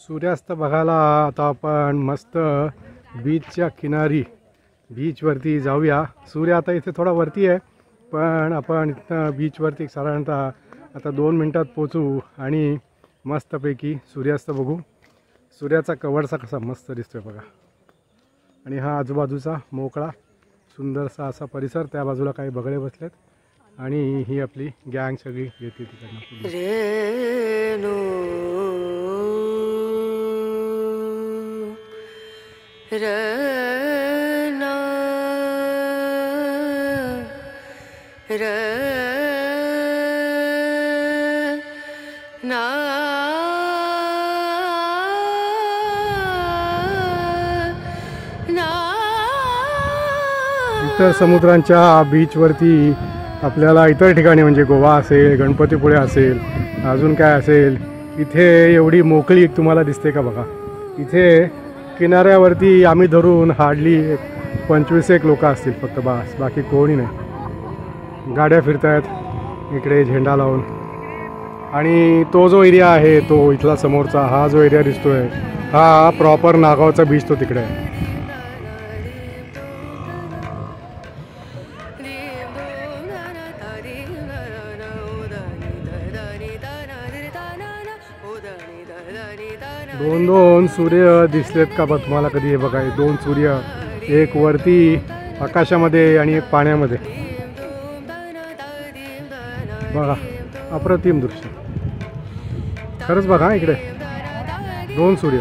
सूर्यास्त बघायला आता आपण मस्त बीचच्या किनारी बीचवरती जाऊया। सूर्य आता इथे थोडा वरती आहे, पण आपण इथं बीचवरती साधारणतः आता 2 मिनिटात पोचू आणि मस्तपैकी सूर्यास्त बघू। सूर्याचा कवरसा कसा मस्त दिसतोय बघा, आणि हा आजूबाजूचा मोकळा सुंदरसा असा परिसर, त्या बाजूला काही बगळे बसलेत आणि ही आपली गँग सगळी येते तिकडनं। इतर समुद्रांच्या बीचवरती आपल्याला इतर ठिकाणी म्हणजे गोवा असेल, गणपतीपुळे असेल, अजून काय असेल, इथे एवढी मोकळी तुम्हाला दिसते का बघा। इथे किनाऱ्यावरती आम्ही धरून हार्डली 25 लोक असतील फक्त, बस बाकी कोणी नाही। गाड्या फिरतायत इकडे झेंडा लावून, आणि तो जो एरिया आहे तो इथला समोरचा हा जो एरिया दिसतोय हा प्रॉपर नागावचा बीच तो तिकडे आहे। दोन सूर्य दिसलेत का बघ तुम्हाला कधी? हे बघा, 2 सूर्य, एक वरती आकाशामध्ये आणि एक पाण्यामध्ये, बघा अप्रतिम दृश्य खरंच। बघा इकडे 2 सूर्य।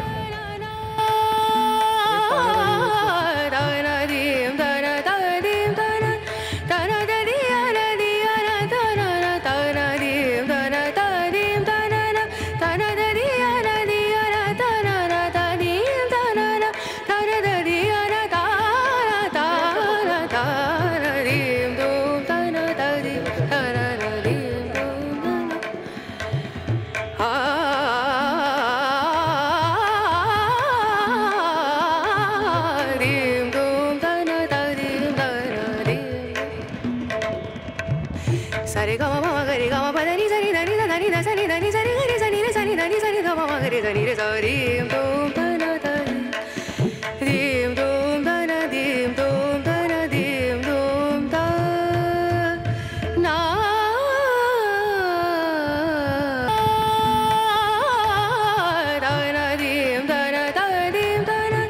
सारे गा मा मा गरे गा मा पा दा नी सा नी दा नी दा नी दा सा नी दा नी सा रे गा रे सा नी रे सा नी दा नी सा नी दा मा मा गरे दा नी रे सा रीम दोम दा ना दा रीम दोम दा ना दीम दोम दा ना दीम दोम दा ना दा ना दीम दा ना दा दीम दा ना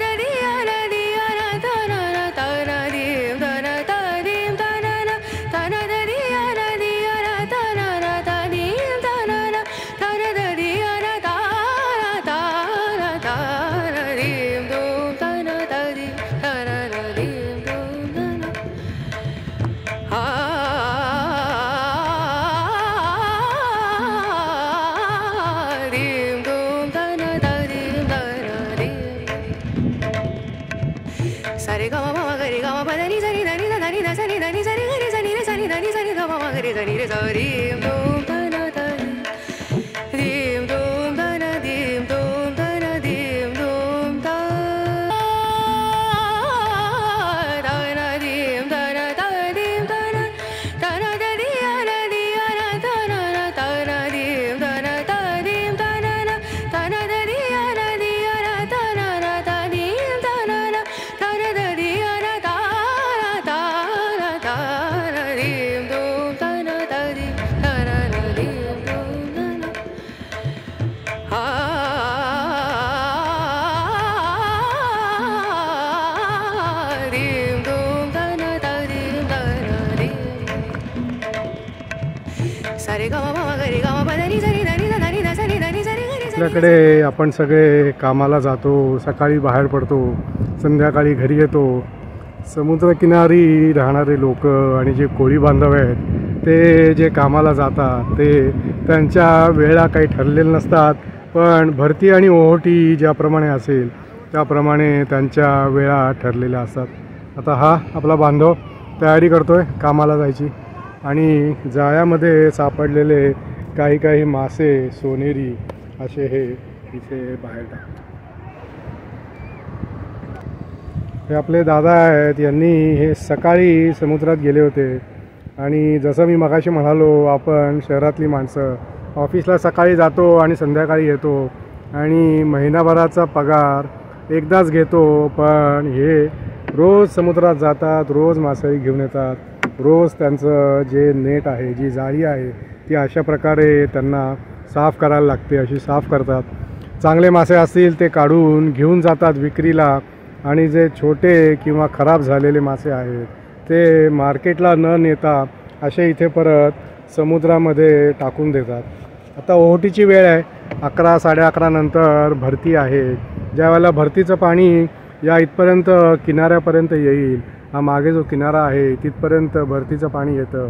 दा दी या ना दी या ना दा ना दा ना दीम दा ना दा दीम दा ना दा ना सारे गा मा मा गरे गा मा पा दा नी सा नी दा नी दा नी दा सा नी दा नी सा रे गा रे सा नी रे सा नी दा नी सा नी दा मा मा गरे दा नी रे सा रीम दोम दा ना दा रीम दोम दा ना दीम दोम दा ना दीम दोम दा दा ना दीम दा ना दा दीम दा ना दा दी या ना दी या ना दा ना दीम दा ना दा दीम दा ना दा दी या ना दी या ना दा दा दीम दा ना दा दी या ना दा रीम दोम दा ना दा दी दा ना रीम दोम दा ना रीम दोम दा ना दा रीम दा ना रीम सारे गा मा मा गरे गा मा पा दा नी सा नी दा नी दा नी दा सा नी दा नी सा रे गा रे सा नी। आपल्याकडे आपण सगळे कामाला जातो, सकाळी बाहेर पडतो, संध्याकाळी घरी येतो। समुद्रकिनारी राहणारे लोक आणि जे कोळी बांधव आहेत ते जे कामाला जातात ते त्यांच्या वेळा काही ठरलेल्या नसतात, पण भरती आणि ओहोटी ज्याप्रमाणे असेल त्याप्रमाणे त्यांच्या वेळा ठरलेल्या असतात। आता हा आपला बांधव तयारी करतोय कामाला जायची, आणि जाळ्यामध्ये सापडलेले काही मासे सोनेरी असे हे इथे बाहेर टाकतात। हे आपले दादा आहेत, यांनी हे सकाळी समुद्रात गेले होते आणि जसं मी मगाशी म्हणालो आपण शहरातली माणसं ऑफिसला सकाळी जातो आणि संध्याकाळी येतो, आणि महिनाभराचा पगार एकदाच घेतो, पण हे रोज समुद्रात जातात, रोज मासळी घेऊन येतात, रोज त्यांचं जे नेट आहे, जी जाळी आहे ती अशा प्रकारे त्यांना साफ करायला लागते, अशी साफ करतात. चांगले मासे असतील ते काढून घेऊन जातात विक्रीला, आणि जे छोटे किंवा खराब झालेले मासे आहेत ते मार्केटला न नेता असे इथे परत समुद्रामध्ये टाकून देतात. आता ओहोटीची वेळ आहे, 11 11:30 नंतर भरती आहे. ज्या वेळेला भरतीचं पाणी या इथपर्यंत किनाऱ्यापर्यंत येईल, हा मागे जो किनारा आहे तिथपर्यंत भरतीचं पाणी येतं.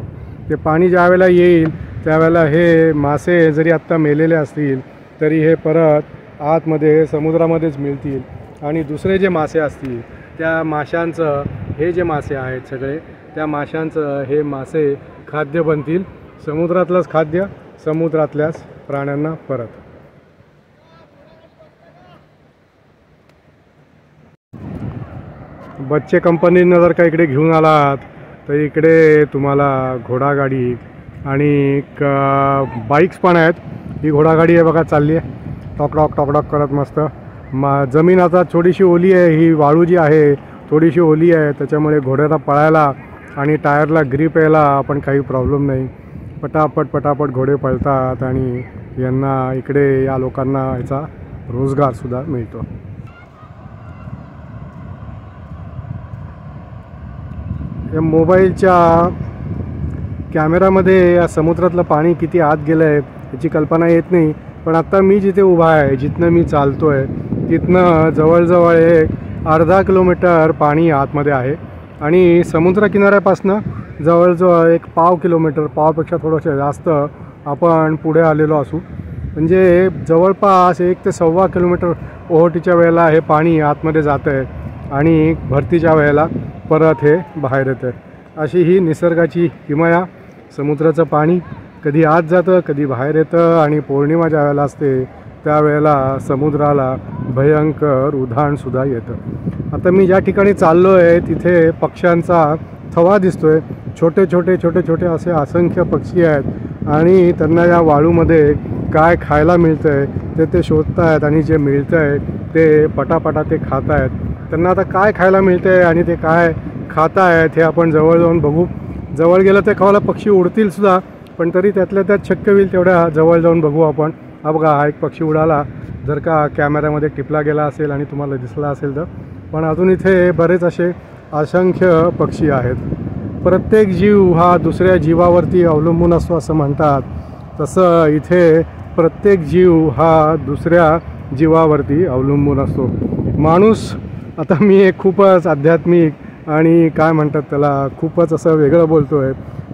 ते पाणी ज्या वेळेला येईल त्यावेळेला हे मासे जरी आत्ता मेलेले असतील तरी हे परत आतमध्ये समुद्रामध्येच मिळतील, आणि दुसरे जे मासे असतील त्या माशांचं, हे जे मासे आहेत सगळे, त्या माशांचं हे मासे खाद्य बनतील. समुद्रातलंच खाद्य समुद्रातल्याच प्राण्यांना परत. बच्चे कंपनीनं जर का इकडे घेऊन आलात तर इकडे तुम्हाला घोडागाडी आणि बाईक्स पण आहेत. ही घोडागाडी आहे बघा, चालली आहे टॉकटॉक टॉकटॉक करत मस्त. जमीन आता थोडीशी ओली आहे, ही वाळू जी आहे थोडीशी ओली आहे, त्याच्यामुळे घोड्याला पळायला आणि टायरला ग्रीप यायला पण काही प्रॉब्लेम नाही. पटापट पटापट घोडे पळतात आणि यांना इकडे या लोकांना याचा रोजगारसुद्धा मिळतो. या मोबाईलच्या कॅमेरामध्ये या समुद्रातलं पाणी किती आत गेलं आहे याची कल्पना येत नाही, पण आत्ता मी जिथे उभा आहे, जिथनं मी चालतो आहे तिथनं जवळजवळ एक अर्धा किलोमीटर पाणी आतमध्ये आहे, आणि समुद्रकिनाऱ्यापासनं जवळजवळ एक पाव किलोमीटर, पावपेक्षा थोडंसं जास्त आपण पुढे आलेलो असू. म्हणजे जवळपास 1 ते 1.25 किलोमीटर ओहोटीच्या वेळेला हे पाणी आतमध्ये जातं आहे आणि भरतीच्या वेळेला परत हे बाहेर येतं. अशी ही निसर्गाची किमया. समुद्राचं पाणी कधी आत जातं, कधी बाहेर येतं, आणि पौर्णिमा ज्या वेळेला असते त्यावेळेला समुद्राला भयंकर उधाणसुद्धा येतं. आता मी ज्या ठिकाणी चाललो आहे तिथे पक्ष्यांचा थवा दिसतो आहे. छोटे छोटे छोटे छोटे असे असंख्य पक्षी आहेत, आणि त्यांना या वाळूमध्ये काय खायला मिळतं आहे ते शोधत आहेत, आणि जे मिळतं आहे ते पटापटा ते खात आहेत. त्यांना आता काय खायला मिळतं आहे आणि ते काय खात आहेत हे आपण जवळ जाऊन बघू. जवळ गेलं तर खावायला पक्षी उडतीलसुद्धा, पण तरी त्यातल्या त्यात शक्य होईल तेवढ्या जवळ जाऊन बघू आपण. हा बघा, हा एक पक्षी उडाला, जर का कॅमेऱ्यामध्ये टिपला गेला असेल आणि तुम्हाला दिसला असेल तर. पण अजून इथे बरेच असे असंख्य पक्षी आहेत. प्रत्येक जीव हा दुसऱ्या जीवावरती अवलंबून असतो असं म्हणतात, तसं इथे प्रत्येक जीव हा दुसऱ्या जीवावरती अवलंबून असतो. माणूस, आता मी एक खूपच आध्यात्मिक आणि काय म्हणतात त्याला, खूपच असं वेगळं बोलतो आहे,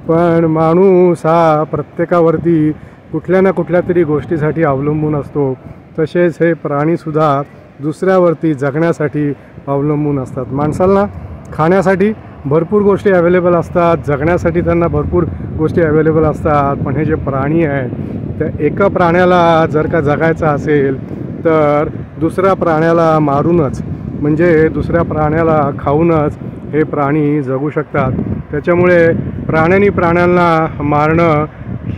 पण माणूस हा प्रत्येकावरती कुठल्या ना कुठल्या तरी गोष्टीसाठी अवलंबून असतो. तसेच हे प्राणीसुद्धा दुसऱ्यावरती जगण्यासाठी अवलंबून असतात. माणसाला खाण्यासाठी भरपूर गोष्टी अवेलेबल असतात, जगण्यासाठी त्यांना भरपूर गोष्टी अवेलेबल असतात, पण हे जे प्राणी आहेत त्या एका प्राण्याला जर का जगायचं असेल तर दुसऱ्या प्राण्याला मारूनच, म्हणजे दुसऱ्या प्राण्याला खाऊनच हे प्राणी जगू शकतात. त्याच्यामुळे प्राण्यांना मारणं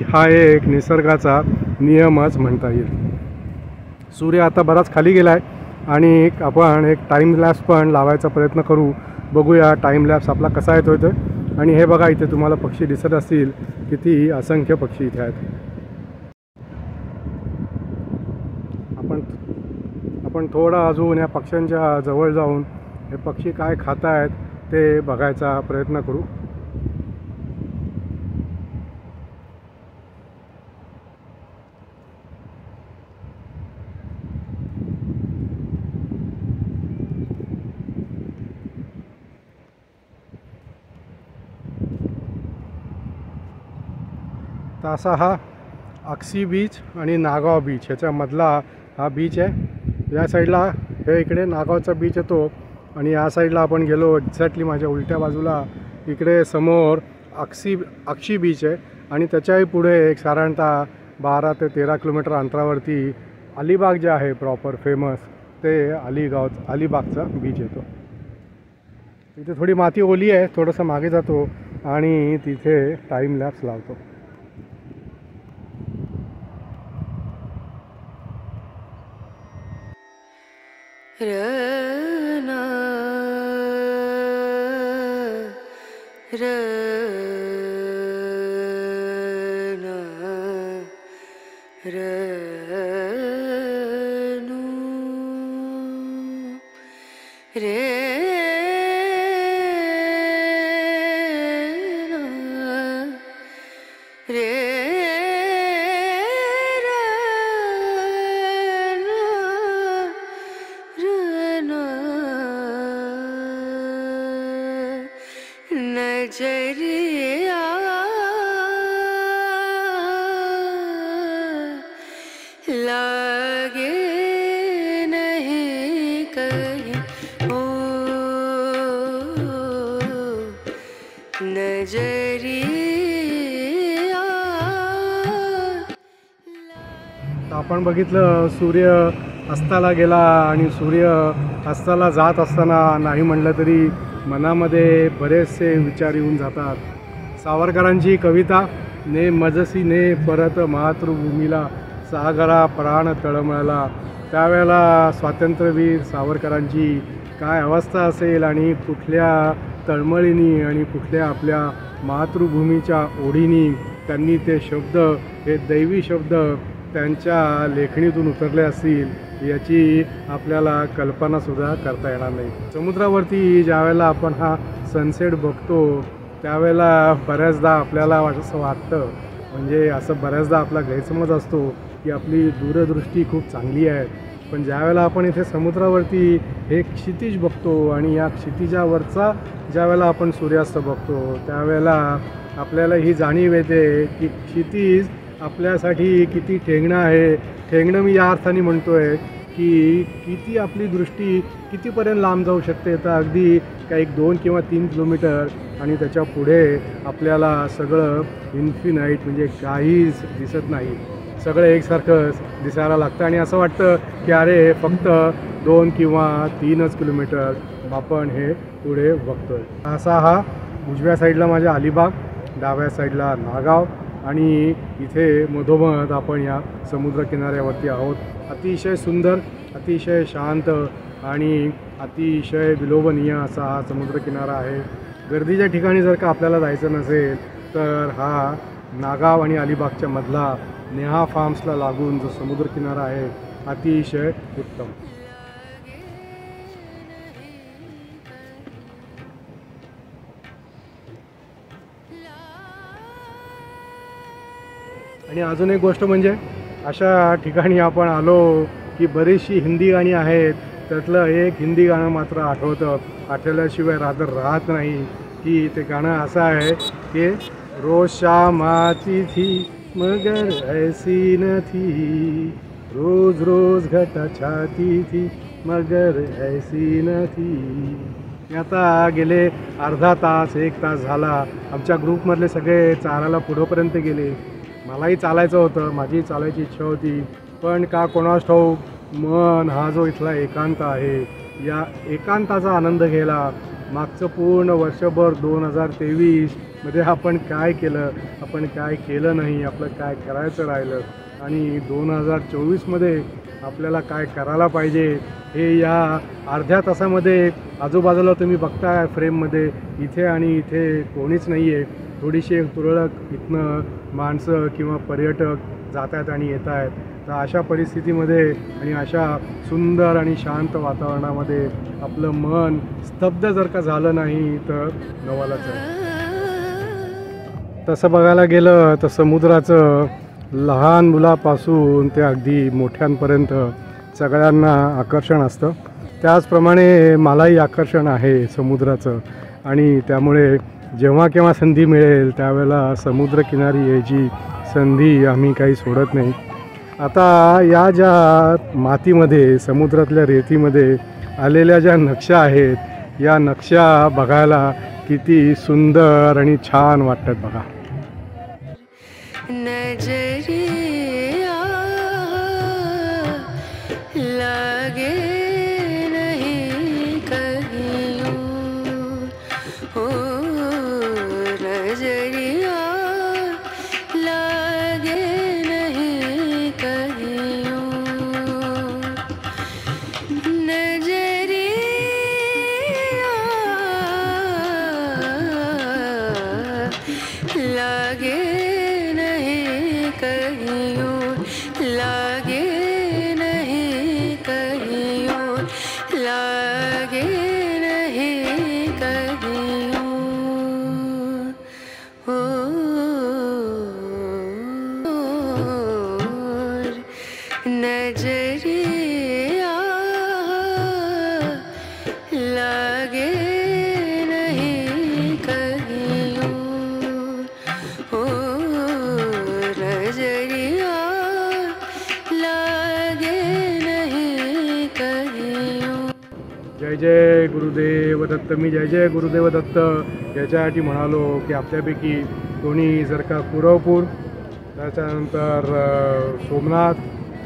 हा एक निसर्गाचा नियमच म्हणता येईल. सूर्य आता बराच खाली गेला आहे, आणि आपण एक टाईम लॅप्स पण लावायचा प्रयत्न करू. बघूया टाईम लॅप्स आपला कसा येतो इथे. आणि हे बघा, इथे तुम्हाला पक्षी दिसत असतील, किती असंख्य पक्षी इथे आहेत. आपण थोडं अजून या पक्ष्यांच्या जवळ जाऊन हे पक्षी काय खात आहेत ते बघायचा प्रयत्न करू. तर असा हा अक्सी बीच आणि नागाव बीच ह्याच्यामधला हा बीच आहे. या साईडला हे इकडे नागावचा बीच येतो, आणि या साईडला आपण गेलो एक्झॅक्टली माझ्या उलट्या बाजूला इकडे समोर अक्सी बीच आहे, आणि त्याच्याही पुढे एक साधारणतः 12 ते 13 किलोमीटर अंतरावरती अलिबाग जे आहे प्रॉपर फेमस ते अलिबागचा बीच येतो. इथे थोडी माती ओली आहे, थोडंसं मागे जातो आणि तिथे टाईम लॅप्स लावतो. रना रना रनु रे रे नजरिया लागे नहीं कहीं ओ नजरिया. आपण बघितलं सूर्य अस्ताला गेला आणि सूर्य अस्ताला जात असताना नाही म्हटलं तरी मनामध्ये बरेचसे विचार येऊन जातात. सावरकरांची कविता ने मजसी ने परत मातृभूमीला सागरा प्राण तळमळला. त्यावेळेला स्वातंत्र्यवीर सावरकरांची काय अवस्था असेल आणि कुठल्या तळमळीनी आणि कुठल्या आपल्या मातृभूमीच्या ओढीनी त्यांनी ते शब्द, हे दैवी शब्द त्यांच्या लेखणीतून उतरले असतील याची आपल्याला कल्पनासुद्धा करता येणार नाही. समुद्रावरती ज्यावेळेला आपण हा सनसेट बघतो त्यावेळेला बऱ्याचदा आपल्याला असं वाटतं, म्हणजे असं बऱ्याचदा आपला गैरसमज असतो की आपली दूरदृष्टी खूप चांगली आहे. पण ज्यावेळेला आपण इथे समुद्रावरती हे क्षितिज बघतो आणि या क्षितिजावरचा ज्यावेळेला आपण सूर्यास्त बघतो त्यावेळेला आपल्याला ही जाणीव येते की क्षितिज आपल्यासाठी किती ठेंगणं आहे. ठेंगणं मी या अर्थाने म्हणतो आहे की किती आपली दृष्टी कितीपर्यंत लांब जाऊ शकते. तर अगदी काही 2 किंवा 3 किलोमीटर आणि त्याच्या पुढे आपल्याला सगळं इन्फिनाईट म्हणजे काहीच दिसत नाही. सगळं एकसारखंच दिसायला लागतं आणि असं वाटतं की अरे फक्त 2 किंवा 3च किलोमीटर आपण हे पुढे बघतो आहे. असा हा उजव्या साईडला माझ्या अलिबाग, डाव्या साईडला नागाव आणि इथे मधोमध आपण या समुद्रकिनाऱ्यावरती आहोत. अतिशय सुंदर, अतिशय शांत आणि अतिशय विलोभनीय असा हा समुद्रकिनारा आहे. गर्दीच्या ठिकाणी जर का आपल्याला जायचं नसेल तर हा नागाव आणि अलिबागच्या मधला नेहा फार्म्सला लागून जो समुद्रकिनारा आहे अतिशय उत्तम. आणि अजून एक गोष्ट म्हणजे अशा ठिकाणी आपण आलो की बरीचशी हिंदी गाणी आहेत. त्यातलं एक हिंदी गाणं मात्र आठवल्याशिवाय राहत नाही की ते गाणं असं आहे की रोज शाम आती थी मगर ऐसी न थी, रोज रोज घटा छाती थी मगर ऐसी न थी. आता गेले अर्धा तास 1 तास झाला आमच्या ग्रुपमधले सगळे चालायला पुढंपर्यंत गेले. मलाही चालायचं होतं, माझी चालायची इच्छा होती, पण का कोणास ठाऊक मन हा जो इथला एकांत आहे या एकांताचा आनंद घ्यायला मागचं पूर्ण वर्षभर 2023मध्ये आपण काय केलं, आपण काय केलं नाही, आपलं काय करायचं राहिलं आणि 2024मध्ये आपल्याला काय करायला पाहिजे हे या अर्ध्या तासामध्ये आजूबाजूला तुम्ही बघताय फ्रेममध्ये इथे आणि इथे कोणीच नाही आहे. थोडीशी एक तुरळक इथनं माणसं किंवा पर्यटक जात आहेत आणि येत आहेत. तर अशा परिस्थितीमध्ये आणि अशा सुंदर आणि शांत वातावरणामध्ये आपलं मन स्तब्ध जर का झालं नाही तर नवालाच आहे. तसं बघायला गेलं तर समुद्राचं लहान मुलापासून ते अगदी मोठ्यांपर्यंत सगळ्यांना आकर्षण असतं. त्याचप्रमाणे मलाही आकर्षण आहे समुद्राचं आणि त्यामुळे जेव्हा केव्हा संधी मिळेल त्यावेळेला समुद्रकिनारी यायची संधी आम्ही काही सोडत नाही. आता या ज्या मातीमध्ये समुद्रातल्या रेतीमध्ये आलेल्या ज्या नक्षा आहेत या नक्षा बघायला किती सुंदर आणि छान वाटतात बघा. नजरिया लागे नहीं कहीं हो, नजरिया लागे नहीं कहीं नजरिया जय जय गुरुदेव दत्त. मी जय जय गुरुदेव दत्त याच्यासाठी म्हणालो की आपल्यापैकी कोणी जर का कुरवपूर, त्याच्यानंतर सोमनाथ,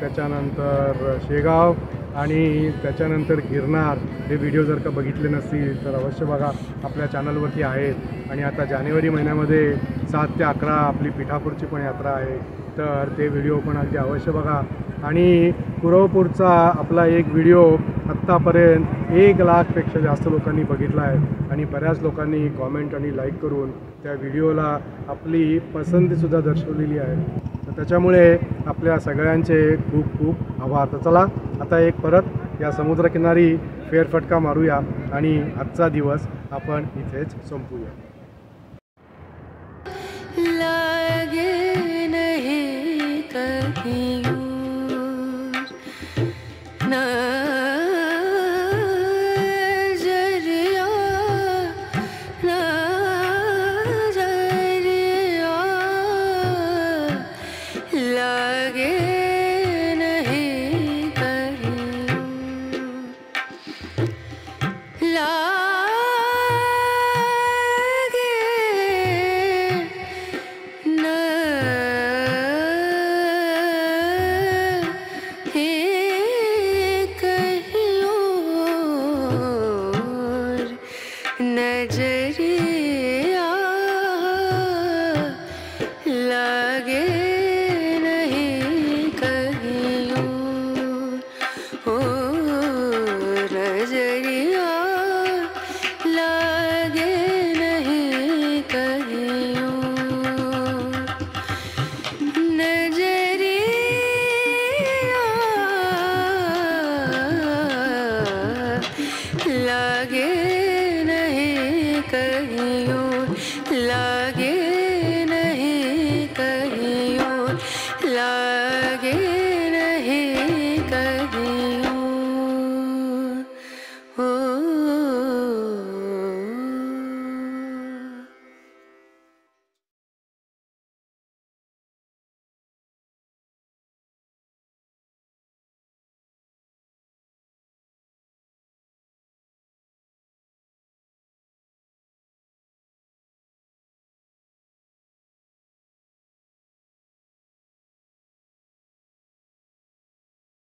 त्याच्यानंतर शेगाव आणि त्याच्यानंतर गिरनार हे व्हिडिओ जर का बघितले नसतील तर अवश्य बघा, आपल्या चॅनलवरती आहेत. आणि आता जानेवारी महिन्यामध्ये 7 ते 11 आपली पिठापूरची पण यात्रा आहे, तर ते व्हिडिओ पण अगदी अवश्य बघा. आणि कुरवपूरचा आपला एक व्हिडिओ आत्तापर्यंत 1,00,000पेक्षा जास्त लोकांनी बघितला आहे आणि बऱ्याच लोकांनी कॉमेंट आणि लाईक करून त्या व्हिडिओला आपली पसंतीसुद्धा दर्शवलेली आहे. तर त्याच्यामुळे आपल्या सगळ्यांचे खूप खूप आभार. तर चला आता एक परत या समुद्रकिनारी फेरफटका मारूया आणि आजचा दिवस आपण इथेच संपूया. लागे नहीं कहीं और, ना